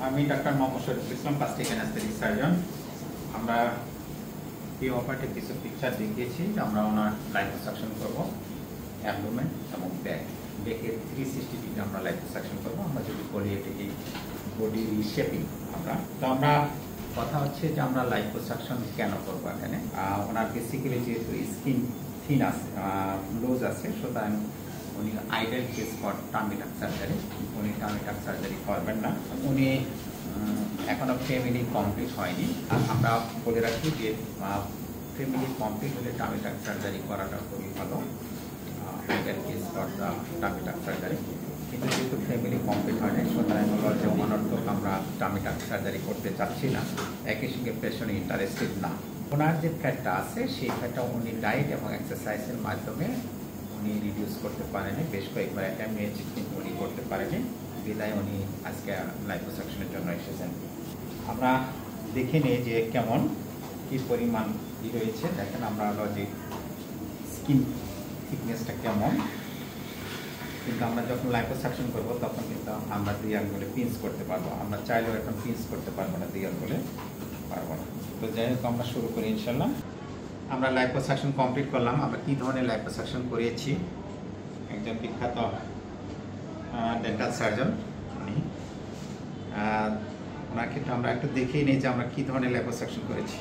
আমি doctor Mohammad Shariful Islam, plastic anaesthetic surgeon. আমরা এই অপারেটিভ কিছু পিকচার দেখিয়েছি। আমরা ওনার লাইপোসাকশন করব অ্যাবডোমেন এবং ব্যাক। ব্যাকের 360 ডিগ্রি আমরা লাইপোসাকশন করব। আমরা যদি বলি এটাকে বডি রিশেপিং। আমরা কথা হচ্ছে যে আমরা লাইপোসাকশন কেন করবো এখানে। ওনার বেসিক্যালি যেহেতু স্কিন থিন আছে, লুজ আছে, সুতরাং উনি আইডিয়াল কেস ফর টামি টাক সার্জারি। উনি টামি টাক সার্জারি করবেন না। উনি এখনো ফ্যামিলি কমপ্লিট হয়নি। আমরা বলে রাখি যে ফ্যামিলি কমপ্লিট হলে টামি টাক সার্জারি করাটা খুবই ভালো, আইডিয়াল কেস ফর টামি টাক সার্জারি। কিন্তু যেহেতু ফ্যামিলি কমপ্লিট হয়নি, সুতরাং যে অনর্থক আমরা টামি টাক সার্জারি করতে চাচ্ছি না। একই সঙ্গে পেশেন্ট ইন্টারেস্টেড না। ওনার যে ফ্যাটটা আছে সেই ফ্যাটটা উনি ডায়েট এবং এক্সারসাইজের মাধ্যমে উনি রিডিউস করতে পারেনি। বেশ কয়েকবার অ্যাটেম্প নিয়েছি, কিন্তু উনি করতে পারেনি। বিদায় উনি আজকে লাইপোসাকশনের জন্য এসেছেন। আমরা দেখে নিই যে কেমন কি পরিমাণ রয়েছে। দেখেন আমরা হলো যে স্কিন থিকনেসটা কেমন। কিন্তু আমরা যখন লাইপোসাকশন করবো তখন কিন্তু আমরা 2 আঙ্গুলে পিঞ্চ করতে পারবো। আমরা চাইলেও এখন পিঞ্চ করতে পারবো না, 2 আঙ্গুলে পারবো না। তো যাই হোক, আমরা শুরু করি ইনশাল্লাহ। আমরা লাইপোসাকশন কমপ্লিট করলাম। আমরা কী ধরনের লাইপোসাকশন করিয়েছি, একজন বিখ্যাত ডেন্টাল সার্জন উনি, ওনার ক্ষেত্রে আমরা একটু দেখেই নিই যে আমরা কী ধরনের লাইপোসাকশন করেছি।